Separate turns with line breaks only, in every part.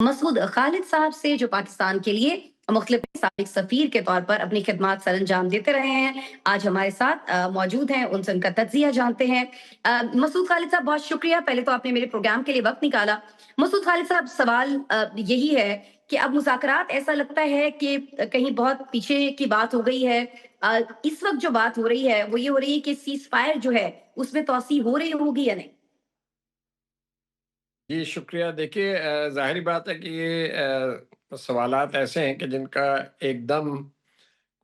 मसूद खालिद साहब से, जो पाकिस्तान के लिए मुख्तलिफ साबिक सफ़ीर के तौर पर अपनी खिदमात सर अंजाम देते रहे हैं। आज हमारे साथ मौजूद हैं, उनसे उनका तज्ज़िया जानते हैं। मसूद खालिद साहब, बहुत शुक्रिया, पहले तो आपने मेरे प्रोग्राम के लिए वक़्त निकाला। मसूद खालिद साहब, सवाल यही है कि अब मुज़ाकरात ऐसा लगता है कि कहीं बहुत पीछे की बात हो गई है। इस वक़्त जो बात हो रही है, वो ये हो रही है कि सीज़फायर जो है, उसमें तौसीह हो रही होगी या नहीं?
जी, शुक्रिया। देखिए, ज़ाहिर बात है कि ये सवालात ऐसे हैं कि जिनका एकदम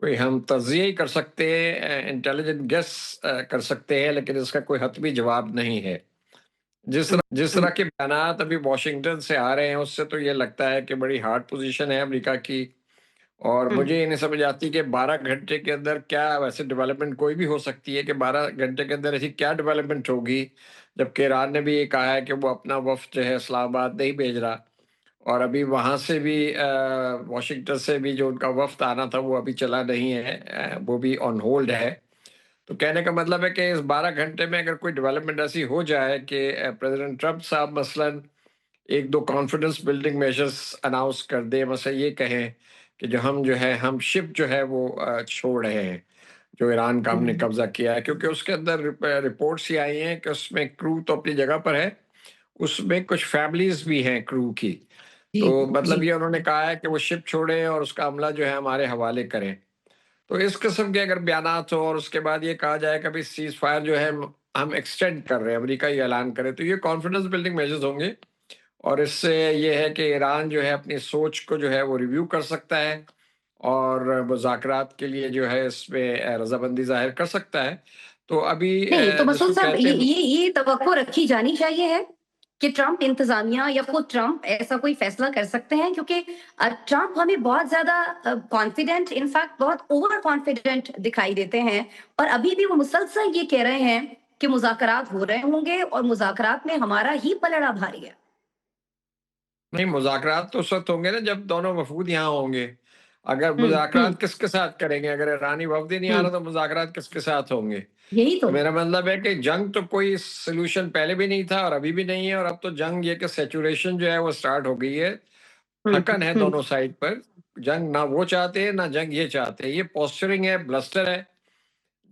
कोई हम तज्ज़िया ही कर सकते हैं, इंटेलिजेंट गेस कर सकते हैं, लेकिन इसका कोई हतमी जवाब नहीं है।
हुँ,
जिस
हुँ,
तरह के बयानात अभी वॉशिंगटन से आ रहे हैं, उससे तो ये लगता है कि बड़ी हार्ड पोज़ीशन है अमेरिका की। और
हुँ,
मुझे ये नहीं समझ आती कि 12 घंटे के अंदर क्या वैसे डेवलपमेंट कोई भी हो सकती है कि 12 घंटे के अंदर ऐसी क्या डेवलपमेंट होगी, जबकि ईरान ने भी ये कहा है कि वो अपना वफ़्द जो है इस्लामाबाद नहीं भेज रहा। और अभी वहाँ से भी वॉशिंगटन से भी जो उनका वफ़्द आना था वो अभी चला नहीं है, वो भी ऑन होल्ड है। तो कहने का मतलब है कि इस 12 घंटे में अगर कोई डेवलपमेंट ऐसी हो जाए कि प्रेज़िडेंट ट्रम्प साहब मसलन 1-2 कॉन्फिडेंस बिल्डिंग मेजर्स अनाउंस कर दें, मसलन ये कहें कि हम शिप जो है वो छोड़ रहे हैं, जो ईरान का हमने
हुँ।
कब्ज़ा किया है, क्योंकि उसके अंदर रिपोर्ट्स ये आई हैं कि उसमें क्रू तो अपनी जगह पर है, उसमें कुछ फैमिलीज़ भी हैं क्रू की।
जी,
तो मतलब
जी।
ये उन्होंने कहा है कि वो शिप छोड़ें और उसका अमला जो है हमारे हवाले करें। तो इस किस्म के अगर बयानात हो और उसके बाद ये कहा जाए कि अभी सीज़ फायर जो है हम एक्सटेंड कर रहे हैं, अमेरिका ये ऐलान करे, तो ये कॉन्फिडेंस बिल्डिंग मेजर्स होंगे। और इससे ये है कि ईरान जो है अपनी सोच को जो है वो रिव्यू कर सकता है और मुज़ाकरात के लिए जो है इसमें रज़ामंदी ज़ाहिर कर सकता है। तो अभी
नहीं, तो मसूद
जिसको
साहब,
कहते हैं।
ये तवक्को रखी जानी चाहिए है कि ट्रम्प इंतज़ामिया या खुद ट्रम्प ऐसा कोई फ़ैसला कर सकते हैं, क्योंकि ट्रम्प हमें बहुत ज़्यादा कॉन्फिडेंट, इनफैक्ट बहुत ओवर कॉन्फिडेंट दिखाई देते हैं, और अभी भी वो मुसलसल ये कह रहे हैं कि मुज़ाकरात हो रहे होंगे और मुज़ाकरात में हमारा ही पलड़ा भारी है।
नहीं, मुज़ाकरात तो उस वक़्त होंगे ना जब दोनों वफ़ूद यहाँ होंगे। अगर
हुँ, हुँ,
मुज़ाकरात किसके साथ करेंगे? अगर ईरानी वफ़द ही नहीं आ
हुँ,
रहा तो मुज़ाकरात किसके साथ होंगे?
यही तो।
तो मेरा मतलब है कि जंग तो कोई सॉल्यूशन पहले भी नहीं था और अभी भी नहीं है, और अब तो जंग ये कि सैचुरेशन जो है वो स्टार्ट हो गई है।
हुँ,
थकन है
हुँ,
दोनों साइड पर। जंग ना वो चाहते हैं, ना जंग ये चाहते हैं। ये पोस्चरिंग है, ब्लस्टर है,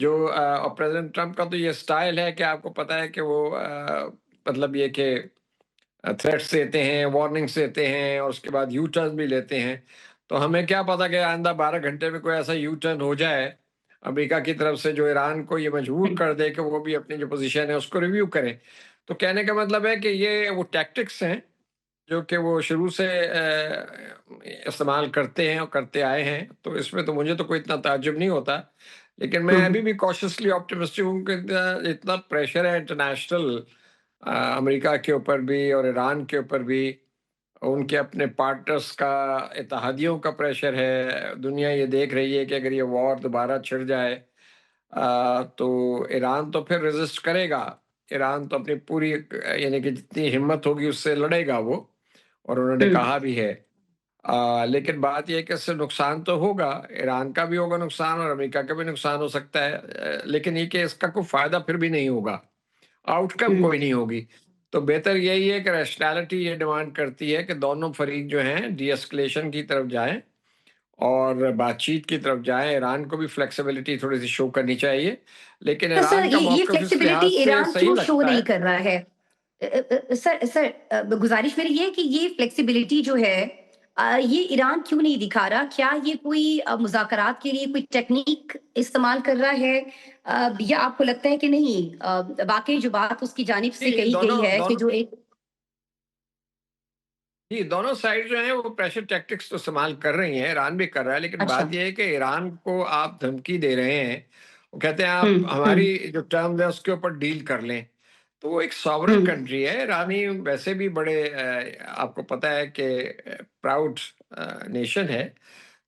जो और प्रेज़िडेंट ट्रम्प का तो ये स्टाइल है कि आपको पता है कि वो मतलब ये कि थ्रेट्स देते हैं, वार्निंग्स देते हैं और उसके बाद यू टर्न भी लेते हैं। तो हमें क्या पता कि आइंदा 12 घंटे में कोई ऐसा यू टर्न हो जाए अमेरिका की तरफ से, जो ईरान को ये मजबूर
हुँ,
कर दे कि वो भी अपनी जो पोज़ीशन है उसको रिव्यू करे। तो कहने का मतलब है कि ये वो टैक्टिक्स हैं जो कि वो शुरू से इस्तेमाल करते हैं और करते आए हैं, तो इसमें तो मुझे तो कोई इतना ताज्जुब नहीं होता। लेकिन मैं
हुँ,
अभी
हुँ।
भी कॉशियसली ऑप्टिमिस्टिक हूँ कि इतना इतना प्रेशर है इंटरनेशनल, अमेरिका के ऊपर भी और ईरान के ऊपर भी, उनके अपने पार्टनर्स का, इत्तेहादियों का प्रेशर है। दुनिया ये देख रही है कि अगर ये वॉर दोबारा छिड़ जाए तो ईरान तो फिर रेज़िस्ट करेगा। ईरान तो अपनी पूरी यानी कि जितनी हिम्मत होगी उससे लड़ेगा वो, और उन्होंने
हुँ।
कहा भी है। लेकिन बात ये है कि इससे नुकसान तो होगा, ईरान का भी होगा नुकसान और अमेरिका का भी नुकसान हो सकता है। लेकिन ये कि इसका कोई फ़ायदा फिर भी नहीं होगा, आउटकम
हुँ।
कोई नहीं होगी। तो बेहतर यही है कि रैशनैलिटी ये डिमांड करती है कि दोनों फरीक जो हैं de-एस्केलेशन की तरफ जाएँ और बातचीत की तरफ जाएँ। ईरान को भी फ्लेक्सिबिलिटी थोड़ी-सी शो करनी चाहिए, लेकिन
तो सर,
ईरान का
ये
मौक़िफ़ इस
फ्लेक्सिबिलिटी
लिहाज़ से
ईरान
सही
क्यों शो
लगता
नहीं
है।
कर रहा है? सर, गुज़ारिश मेरी ये है कि ये फ्लेक्सिबिलिटी जो है, ये ईरान क्यों नहीं दिखा रहा? क्या ये कोई मुज़ाकरात के लिए कोई टेक्नीक इस्तेमाल कर रहा है? या आपको लगता है कि नहीं, वाक़ई जो बात उसकी जानिब से
नहीं,
कही गई
दोनों
है कि
दोनों
जो एक।
जी, दोनों साइड जो हैं वो प्रेशर टैक्टिक्स तो इस्तेमाल कर रही हैं, ईरान भी कर रहा है, लेकिन
अच्छा।
बात ये है कि ईरान को आप धमकी दे रहे हैं, वो कहते हैं
हुँ,
आप
हुँ,
हमारी जो टर्म्स है उसके ऊपर डील कर लें। तो वो एक
हुँ,
सॉवरेन कंट्री है, ईरानी वैसे भी बड़े आपको पता है कि प्राउड नेशन है।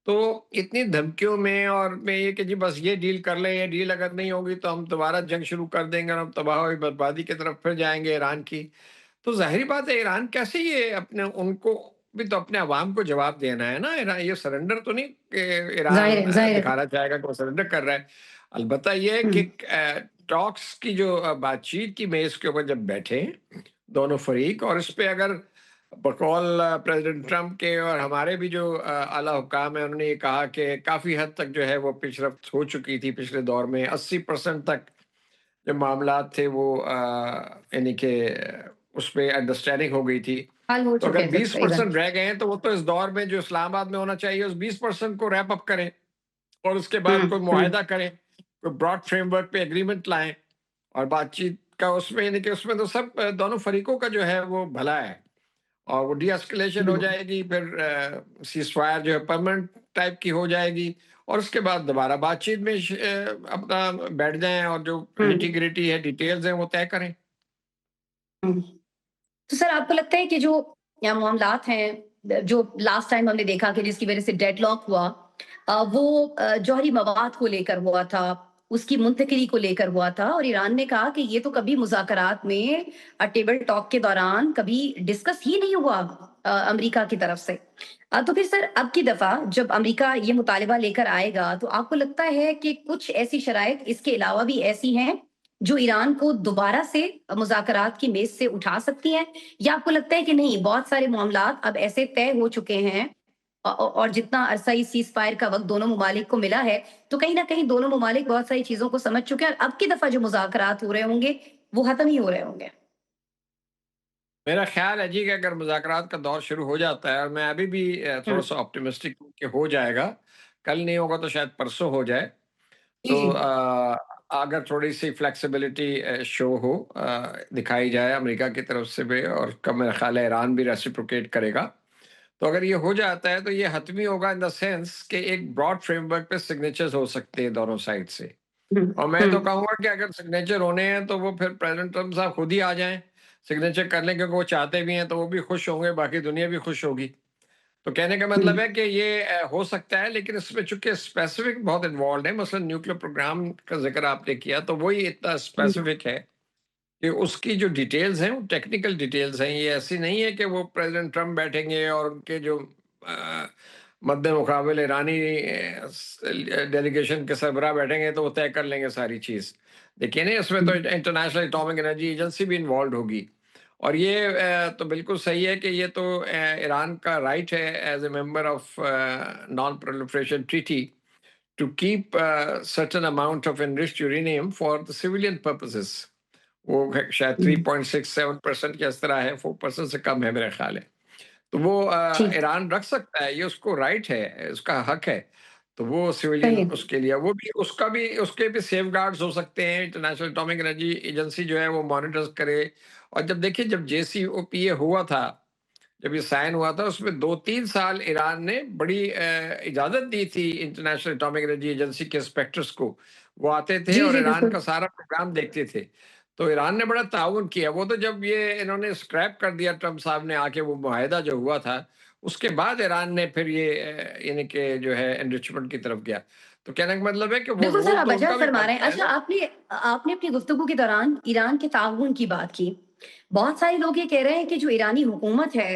तो इतनी धमकियों में और में ये कि जी बस ये डील कर लें, ये डील अगर नहीं होगी तो हम दोबारा जंग शुरू कर देंगे और हम तबाही बर्बादी की तरफ फिर जाएँगे ईरान की। तो ज़ाहिर-सी बात है, ईरान कैसे ये अपने उनको भी तो अपने अवाम को जवाब देना है ना। ये सरेंडर तो नहीं कि
ज़ाहिर
ईरान
है, ज़ाहिर है।
दिखाना चाहेगा कि वो सरेंडर कर रहा है। अलबत्ता ये है
हुँ,
कि टॉक्स की जो बातचीत की मेज़ के ऊपर जब बैठे दोनों फ़रीक और इस पे अगर बकौल प्रेसिडेंट ट्रंप के और हमारे भी जो आला हुकाम है, उन्होंने ये कहा कि काफ़ी हद तक जो है वो पेशरफ्त हो चुकी थी पिछले दौर में। 80% तक जो मामलात थे वो यानी कि उसपे अंडरस्टैंडिंग हो गई थी।
हल हो
तो अगर
चुके थे तकरीबन।
20% रह गए हैं, तो वो तो इस दौर में जो इस्लामाबाद में होना चाहिए, उस 20% को रैप अप करें और उसके बाद कोई
हुँ।
मुआहिदा करें, कोई ब्रॉड फ्रेमवर्क पे एग्रीमेंट लाएँ और बातचीत का उसमें यानी कि उसमें तो सब दोनों फरीकों का जो है वो भला है और वो डी-एस्केलेशन हो
बिल्कुल।
जाएगी, फिर सीज़फायर जो है परमानेंट टाइप की हो जाएगी और उसके बाद दोबारा बातचीत में अपना बैठ जाएँ और जो
हुँ,
निटी-ग्रिटी है, डिटेल्स हैं, वो तय करें।
हुँ। तो सर आपको लगता है कि जो मामलात हैं जो लास्ट टाइम हमने देखा कि जिसकी वज़ह से डेडलॉक हुआ वो जौहरी मवाद को लेकर हुआ था, उसकी मुंतकिली को लेकर हुआ था और ईरान ने कहा कि ये तो कभी मुज़ाकरात में टेबल टॉक के दौरान कभी डिस्कस ही नहीं हुआ अमेरिका की तरफ से। तो फिर सर अब की दफ़ा जब अमेरिका ये मुतालिबा लेकर आएगा, तो आपको लगता है कि कुछ ऐसी शराइत इसके अलावा भी ऐसी हैं जो ईरान को दोबारा से मुज़ाकरात की मेज़ से उठा सकती हैं? या आपको लगता है कि नहीं बहुत सारे मामलात अब ऐसे तय हो चुके हैं और जितना अरसा इस सीज़फायर का वक़्त दोनों ममालिक को मिला है, तो कहीं न कहीं दोनों ममालिक बहुत सारी चीज़ों को समझ चुके हैं और अब की दफ़ा जो मुज़ाकरात हो रहे होंगे, वो ख़त्म ही हो रहे होंगे।
मेरा ख़्याल है जी कि अगर मुज़ाकरात का दौर शुरू हो जाता है और मैं अभी भी
हुँ।
थोड़ा-सा ऑप्टिमिस्टिक हूँ कि हो जाएगा, कल नहीं होगा तो शायद परसों हो जाए।
जी,
तो
जी।
अगर थोड़ी-सी फ्लेक्सिबिलिटी शो हो दिखाई जाए अमेरिका की तरफ से भी और कब मेरा ख़्याल है ईरान भी रेसिप्रोकेट करेगा। तो अगर ये हो जाता है तो ये हतमी होगा इन द सेंस कि एक ब्रॉड फ्रेमवर्क पे सिग्नेचर्स हो सकते हैं दोनों साइड से।
हुँ,
और मैं
हुँ।
तो कहूँगा कि अगर सिग्नेचर होने हैं तो वो फिर प्रेज़िडेंट ट्रम्प साहब खुद ही आ जाएँ, सिग्नेचर कर लें क्योंकि वो चाहते भी हैं तो वो भी खुश होंगे, बाकी दुनिया भी खुश होगी। तो कहने का
हुँ,
मतलब है कि ये हो सकता है लेकिन इसमें चूँकि स्पेसिफ़िक बहुत इन्वॉल्व्ड है, मसलन न्यूक्लियर प्रोग्राम का ज़िक्र आपने किया तो वही इतना
हुँ,
स्पेसिफ़िक है कि उसकी जो डिटेल्स हैं, वो टेक्निकल डिटेल्स हैं। ये ऐसी नहीं है कि वो प्रेज़िडेंट ट्रम्प बैठेंगे और उनके जो अ, मद्दे-मुक़ाबिल ईरानी डेलीगेशन के सरबराह बैठेंगे तो वो तय कर लेंगे सारी चीज़। देखिए ना इसमें
हुँ,
तो इंटरनेशनल एटॉमिक एनर्जी एजेंसी भी इन्वॉल्व्ड होगी और ये तो बिल्कुल सही है कि ये तो ईरान का राइट है as a member of non proliferation treaty to keep certain amount of enriched uranium for the civilian purposes. वो शायद
हुँ।
3.67% के इस तरह है, 4% से कम है मेरा ख्याल है। तो वो
ठीक,
ईरान रख सकता है, ये उसको राइट है, उसका हक है। तो वो सिविलियन
सही।
उसके लिए वो भी उसका भी उसके भी सेफगार्ड्स हो सकते हैं, इंटरनेशनल एटॉमिक एनर्जी एजेंसी जो है वो मॉनिटर्स करे। और जब देखिए जब जेसीओपीए हुआ था, जब ये साइन हुआ था उसमें 2-3 साल ईरान ने बड़ी इजाज़त दी थी इंटरनेशनल एटॉमिक एनर्जी एजेंसी के इंस्पेक्टर्स को। वो आते थे
जी,
और
जी,
ईरान
बिल्कुल।
का सारा प्रोग्राम देखते थे। तो ईरान ने बड़ा ताउन किया। वो तो जब ये इन्होंने स्क्रैप कर दिया ट्रम्प साहब ने आके वो मुआहिदा जो हुआ था, उसके बाद ईरान ने फिर ये यानी कि जो है एनरिचमेंट की तरफ गया। तो कहने का मतलब है कि वो
बिल्कुल सर,
रोल
आप
तो
वजह
उनका भी
फरमा रहे हैं।
बनता है
अच्छा
ना।
आपने अपनी गुफ्तगू के दौरान ईरान के ताउन की बात की। बहुत सारे लोग ये कह रहे हैं कि जो ईरानी हुकूमत है,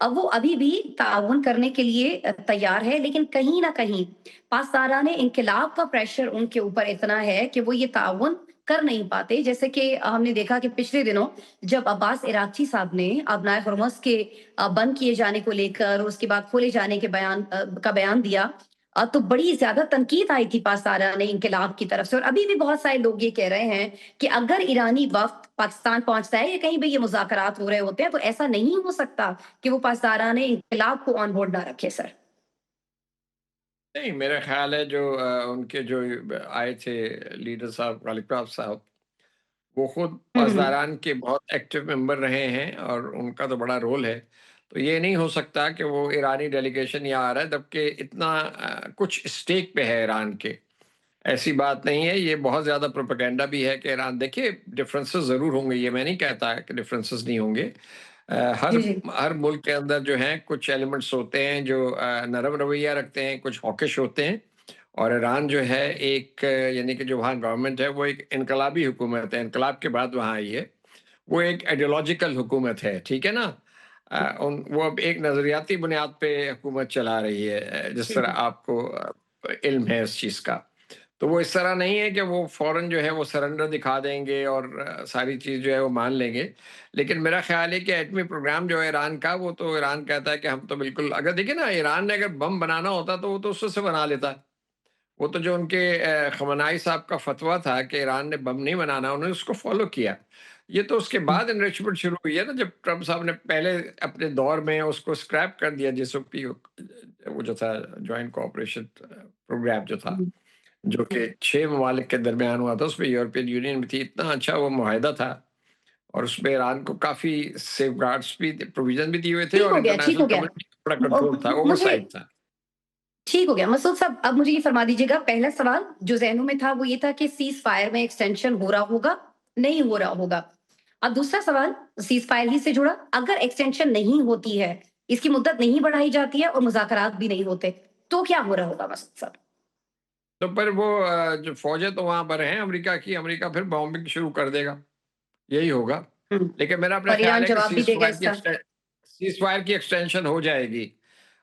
अब वो अभी भी ताउन करने के लिए तैयार है, लेकिन कहीं न कहीं पासदाराने इन्किलाब का प्रेशर उनके ऊपर इतना है कि वो ये ताउन कर नहीं पाते। जैसे कि हमने देखा कि पिछले दिनों जब अब्बास इराक़ची साहब ने अबनाए हुर्मुज़ के बंद किए जाने को लेकर, उसके बाद खोले जाने के का बयान दिया, तो बड़ी ज़्यादा तनकीद आई थी पासदाराने इन्किलाब की तरफ से और अभी भी बहुत सारे लोग ये कह रहे हैं कि अगर ईरानी वफ़्द पाकिस्तान पहुँचता है या कहीं भी ये मुज़ाकरात हो रहे होते हैं, तो ऐसा नहीं हो सकता कि वो पासदाराने इन्किलाब को ऑन बोर्ड ना रखे सर।
नहीं, मेरा ख़्याल है जो उनके जो आए थे लीडर साहब ग़ालिब साहब, वो खुद
हुँ, हुँ।
पासदारान के बहुत एक्टिव मेंबर रहे हैं और उनका तो बड़ा रोल है। तो ये नहीं हो सकता कि वो ईरानी डेलीगेशन यहाँ आ रहा है जबकि इतना कुछ स्टेक पे है ईरान के। ऐसी बात नहीं है, ये बहुत ज़्यादा प्रोपेगेंडा भी है कि ईरान देखिए डिफरेंसेस ज़रूर होंगे, ये मैं नहीं कहता है कि डिफरेंसेस नहीं होंगे। हर
जी, जी।
हर मुल्क के अंदर जो हैं कुछ एलिमेंट्स होते हैं जो नरम रवैया रखते हैं, कुछ हॉकिश होते हैं और ईरान जो है एक यानी कि जो वहाँ गवर्नमेंट है वो एक इनकलाबी हुकूमत है, इनकलाब के बाद वहाँ आई है। वो एक आइडियोलॉजिकल हुकूमत है, ठीक है ना? वो अब एक नज़रियाती बुनियाद पे हुकूमत चला रही है जिस
हुँ,
तरह
हुँ।
आपको इल्म है इस चीज़ का। तो वो इस तरह नहीं है कि वो फ़ौरन जो है वो सरेंडर दिखा देंगे और सारी चीज़ जो है वो मान लेंगे। लेकिन मेरा ख़्याल है कि एटमी प्रोग्राम जो है ईरान का, वो तो ईरान कहता है कि हम तो बिल्कुल, अगर देखिए ना, ईरान ने अगर बम बनाना होता तो वो तो उससे से बना लेता। वो तो जो उनके ख़मनाई साहब का फ़तवा था कि ईरान ने बम नहीं बनाना, उन्होंने उसको फ़ॉलो किया। ये तो उसके
हुँ,
बाद एनरिचमेंट शुरू हुई है ना, जब ट्रम्प साहब ने पहले अपने दौर में उसको स्क्रैप कर दिया, जेएसओपी, वो जो था, जॉइंट कोऑपरेशन प्रोग्राम जो था।
हुँ।
जो कि 6 ममालिक के दरमियान हुआ था, उसमें यूरोपियन यूनियन भी थी, इतना अच्छा वो मुआहिदा था और उसमें ईरान को काफ़ी सेफगार्ड्स भी, प्रोविज़न भी दिए हुए थे
ठीक
और
हो गया, ठीक
इंटरनेशनल
हो गया।
कम्युनिटी का बड़ा कंट्रोल था,
मुझे
ओवरसाइट था।
ठीक हो गया। मसूद साहब, अब मुझे ये फरमा दीजिएगा, पहला सवाल जो ज़हनों में था वो ये था कि सीज़ फायर में एक्सटेंशन हो रहा होगा, नहीं हो रहा होगा। अब दूसरा सवाल सीज़ फायर ही से जुड़ा, अगर एक्सटेंशन नहीं होती है, इसकी मुद्दत नहीं बढ़ाई जाती है और मुज़ाकरात भी नहीं होते, तो क्या हो रहा होगा मसूद साहब?
तो पर वो जो फ़ौजें तो वहाँ पर हैं अमेरिका की, अमेरिका फिर बॉम्बिंग शुरू कर देगा, यही होगा।
हुँ,
लेकिन मेरा अपना
और
ख़्याल
ईरान
है कि
जवाब भी देगा इसका।
सीज़ फायर की एक्सटेंशन हो जाएगी।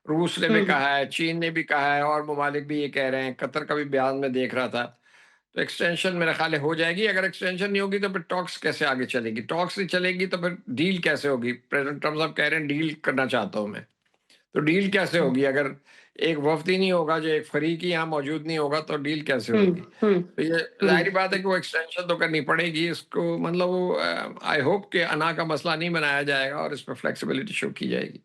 रूस ने भी
हुँ,
कहा है, चीन ने भी कहा है और ममालिक भी ये कह रहे हैं, कतर का भी बयान मैं देख रहा था। तो एक्सटेंशन मेरा ख़्याल है हो जाएगी। अगर एक्सटेंशन नहीं होगी तो फिर टॉक्स कैसे आगे चलेगी? टॉक्स नहीं चलेगी तो फिर डील कैसे होगी? प्रेज़िडेंट ट्रम्प साहब कह रहे हैं डील करना चाहता हूँ मैं। तो डील कैसे
हुँ,
होगी? अगर एक वफ़्द ही नहीं होगा, जो एक फ़रीक ही यहाँ मौजूद नहीं होगा, तो डील कैसे
हुँ,
होगी?
हुँ,
तो ये
हुँ।
ज़ाहिर-सी बात है कि वो एक्सटेंशन तो करनी पड़ेगी। इसको मतलब वो आई होप कि अना का मसला नहीं बनाया जाएगा और इसमें फ्लेक्सिबिलिटी शो की जाएगी।